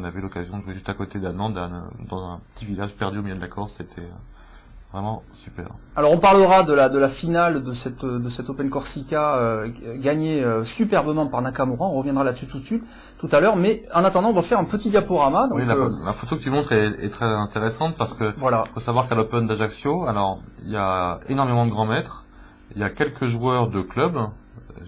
qu'on avait l'occasion de jouer juste à côté d'Annande, dans un petit village perdu au milieu de la Corse. C'était vraiment super. Alors on parlera de la finale de cette Open Corsica gagnée superbement par Nakamura. On reviendra là-dessus tout à l'heure. Mais en attendant, on va faire un petit diaporama. Donc, oui, la photo que tu montres est très intéressante parce que voilà. Faut savoir qu'à l'Open d'Ajaccio, alors il y a énormément de grands maîtres, il y a quelques joueurs de club.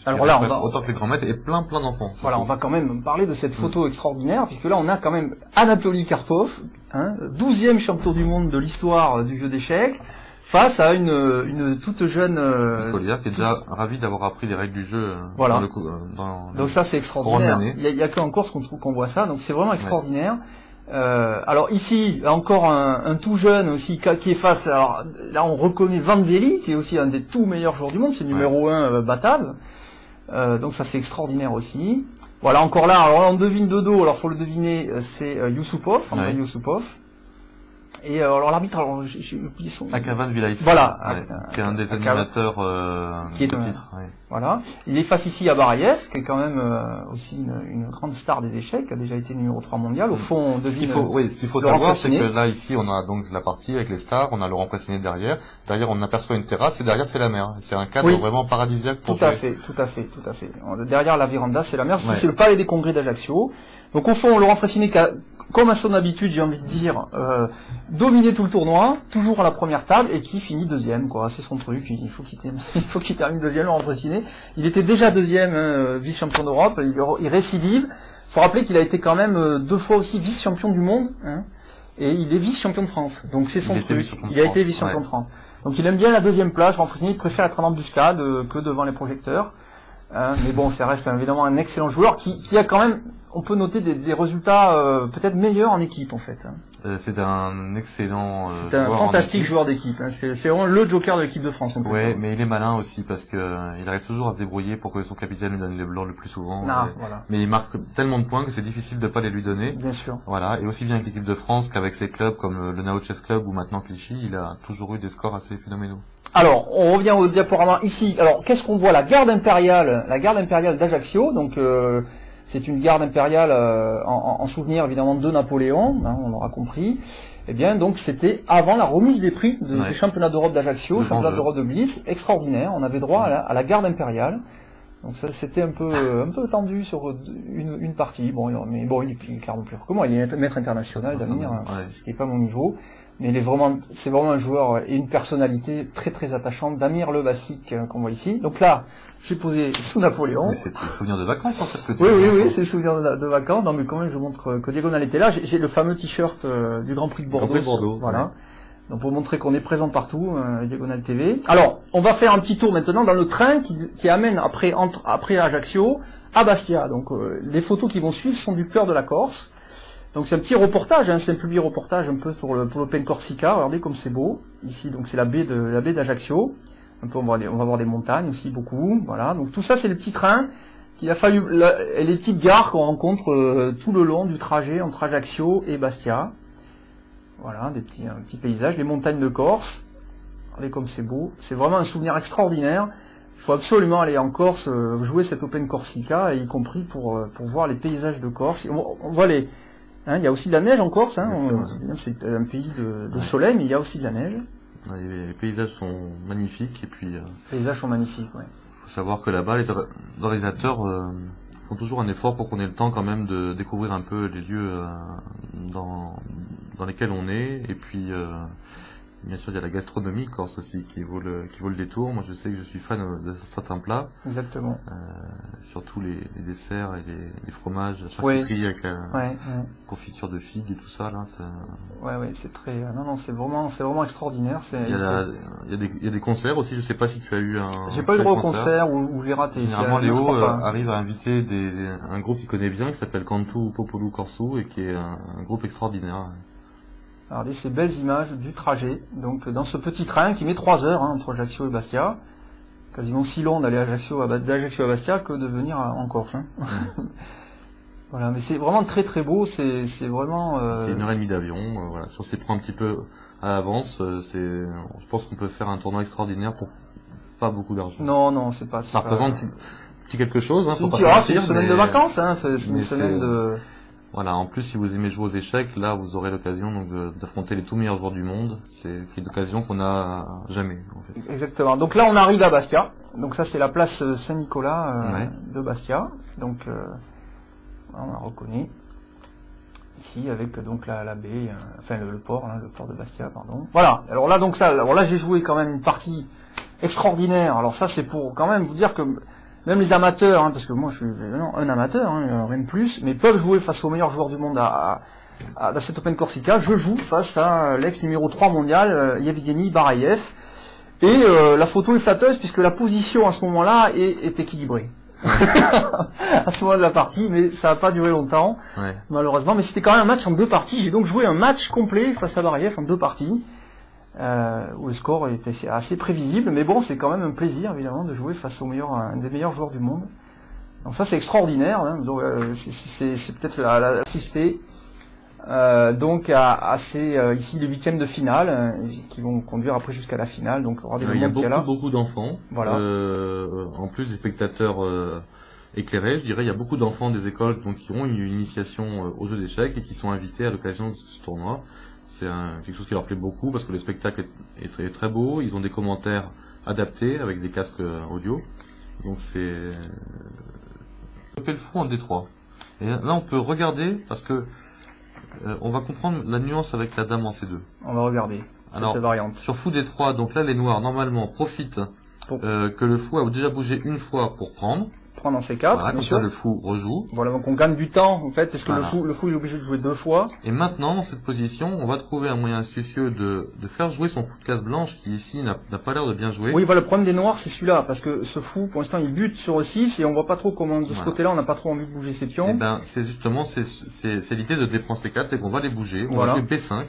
Alors là, autant que les grands maîtres et plein d'enfants. Voilà, on va quand même parler de cette photo extraordinaire, puisque là on a quand même Anatoly Karpov, 12e champion du monde de l'histoire du jeu d'échecs, face à une toute jeune Nicolia, qui est déjà ravi d'avoir appris les règles du jeu. Voilà. Donc ça c'est extraordinaire. Il y a qu'en Corse qu'on voit ça, donc c'est vraiment extraordinaire. Alors ici encore un tout jeune aussi qui est face. Alors là on reconnaît Vanveli, qui est aussi un des tout meilleurs joueurs du monde, c'est le numéro 1 battable. Donc ça c'est extraordinaire aussi. Voilà, encore là, alors on devine de dos, alors faut le deviner, c'est Yusupov, Andrei Yusupov. Et alors l'arbitre, alors j'ai oublié son... Akavan Vilaïs. Voilà. Qui est un des animateurs qui est de titre. Voilà. Il est face ici à Barayev, qui est quand même aussi une grande star des échecs, qui a déjà été numéro 3 mondial. Au fond, ce qu'il faut savoir, c'est que là, ici, on a donc la partie avec les stars, on a Laurent Fressinet derrière. Derrière, on aperçoit une terrasse, et derrière, c'est la mer. C'est un cadre vraiment paradisiaque pour jouer. Tout à fait. Derrière la véranda, c'est la mer. C'est le palais des congrès d'Ajaccio. Donc au fond, Laurent Fressinet, qui a, comme à son habitude, j'ai envie de dire, dominé tout le tournoi, toujours à la première table, et qui finit deuxième, quoi. C'est son truc. Il faut qu'il termine deuxième, Laurent Fressinet. Il était déjà deuxième, vice-champion d'Europe. Il récidive. Faut rappeler qu'il a été quand même 2 fois aussi vice-champion du monde, et il est vice-champion de France. Donc c'est son truc. Il a été vice-champion de France. Donc il aime bien la deuxième place. Laurent Fressinet, il préfère être en embuscade que devant les projecteurs. Mais bon, ça reste évidemment un excellent joueur qui a quand même, on peut noter des résultats peut-être meilleurs en équipe en fait. C'est un excellent c'est un fantastique joueur d'équipe. C'est vraiment le joker de l'équipe de France. Ouais, mais il est malin aussi parce que il arrive toujours à se débrouiller pour que son capitaine lui donne les blancs le plus souvent. Voilà. Mais il marque tellement de points que c'est difficile de pas les lui donner. Bien sûr. Voilà, et aussi bien avec l'équipe de France qu'avec ses clubs comme le Nao Chess Club ou maintenant Clichy, il a toujours eu des scores assez phénoménaux. Alors, on revient au diaporama ici. Alors, qu'est-ce qu'on voit? La garde impériale d'Ajaccio. Donc, c'est une garde impériale en souvenir évidemment de Napoléon. On l'aura compris. Eh bien, donc, c'était avant la remise des prix du championnat d'Europe d'Ajaccio, championnat d'Europe de Blitz, extraordinaire. On avait droit à la garde impériale. Donc ça, c'était un peu tendu sur une partie. Bon, mais bon, il est clairement plus fort que moi. Il est maître international d'avenir, ce qui n'est pas mon niveau. Mais c'est vraiment un joueur et une personnalité très très attachante. Damir Levassik qu'on voit ici. Donc là, j'ai posé sous Napoléon. Mais c'est des souvenirs de vacances en fait. Oui, c'est souvenirs de vacances. Non mais quand même, je montre que Diagonale était là. J'ai le fameux t-shirt du Grand Prix de Bordeaux. Voilà. Donc pour montrer qu'on est présent partout, Diagonale TV. Alors, on va faire un petit tour maintenant dans le train qui amène après Ajaccio à Bastia. Donc les photos qui vont suivre sont du cœur de la Corse. Donc c'est un petit reportage, c'est un public reportage un peu pour l'Open Corsica. Regardez comme c'est beau. Ici, donc c'est la baie d'Ajaccio. Un peu, on va voir des montagnes aussi beaucoup. Voilà. Donc tout ça, c'est le petit train qu'il a fallu, et les petites gares qu'on rencontre tout le long du trajet entre Ajaccio et Bastia. Voilà, un petit paysage, les montagnes de Corse. Regardez comme c'est beau. C'est vraiment un souvenir extraordinaire. Il faut absolument aller en Corse, jouer cette Open Corsica, y compris pour voir les paysages de Corse. On voit il y a aussi de la neige en Corse, c'est un pays de soleil, mais il y a aussi de la neige. Les paysages sont magnifiques et puis. Les paysages sont magnifiques, ouais. Faut savoir que là-bas, les organisateurs font toujours un effort pour qu'on ait le temps quand même de découvrir un peu les lieux dans lesquels on est et puis. Bien sûr, il y a la gastronomie corse aussi qui vaut le détour. Moi, je sais que je suis fan de certains plats. Exactement. Surtout les desserts et les fromages, la charcuterie avec confiture de figues et tout ça là. C'est très. Non, c'est vraiment extraordinaire. Il y a des concerts aussi. Je sais pas si tu as eu un. J'ai pas eu droit au concert ou j'ai raté. Généralement, Léo arrive à inviter un groupe qu'il connaît bien qui s'appelle Cantu Popolo Corsu et qui est un groupe extraordinaire. Regardez ces belles images du trajet, donc dans ce petit train qui met 3 heures entre Ajaccio et Bastia, quasiment aussi long d'aller d'Ajaccio à Bastia que de venir en Corse. Voilà, mais c'est vraiment très très beau, c'est vraiment... C'est 1h30 d'avion, voilà. Si on s'y prend un petit peu à l'avance, je pense qu'on peut faire un tournoi extraordinaire pour pas beaucoup d'argent. Non, c'est pas... Ça représente petit quelque chose, faut pas c'est une semaine de vacances, c'est une semaine de... Voilà, en plus si vous aimez jouer aux échecs, là vous aurez l'occasion donc d'affronter les tout meilleurs joueurs du monde. C'est une occasion qu'on n'a jamais en fait. Exactement. Donc là on arrive à Bastia. Donc ça c'est la place Saint-Nicolas de Bastia. Donc on la reconnaît ici avec donc la baie, enfin le port, le port de Bastia, pardon. Voilà. Alors là j'ai joué quand même une partie extraordinaire. Alors ça c'est pour quand même vous dire que même les amateurs, parce que moi je suis un amateur, rien de plus, mais peuvent jouer face aux meilleurs joueurs du monde à cet Open Corsica. Je joue face à l'ex numéro 3 mondial, Yevgeny Barayev. Et la photo est flatteuse puisque la position à ce moment-là est équilibrée. À ce moment de la partie, mais ça n'a pas duré longtemps, malheureusement. Mais c'était quand même un match en 2 parties. J'ai donc joué un match complet face à Barayev en 2 parties. Où le score était assez prévisible, mais bon, c'est quand même un plaisir évidemment de jouer face un des meilleurs joueurs du monde. Donc ça c'est extraordinaire, donc c'est peut-être l'assister donc à ces ici les 8e de finale qui vont conduire après jusqu'à la finale. Donc il y a beaucoup d'enfants. Voilà. En plus des spectateurs éclairés, je dirais, il y a beaucoup d'enfants des écoles donc qui ont une initiation au jeu d'échecs et qui sont invités à l'occasion de ce tournoi. C'est quelque chose qui leur plaît beaucoup parce que le spectacle est très, très beau. Ils ont des commentaires adaptés avec des casques audio. Donc c'est le fou en D3. Et là on peut regarder parce que on va comprendre la nuance avec la dame en C2. On va regarder cette variante. Sur fou D3, donc là les noirs normalement profitent que le fou a déjà bougé une fois pour prendre. Prendre en C4, voilà, comme ça le fou rejoue. Voilà, donc on gagne du temps en fait, parce que le fou il est obligé de jouer 2 fois. Et maintenant, dans cette position, on va trouver un moyen astucieux de faire jouer son fou de case blanche qui ici n'a pas l'air de bien jouer. Oui, voilà, le problème des noirs c'est celui-là, parce que ce fou, pour l'instant, il bute sur E6 et on voit pas trop comment de ce côté-là, on n'a pas trop envie de bouger ses pions. Et ben, c'est justement, c'est l'idée de D prend C4, c'est qu'on va les bouger, on va jouer B5.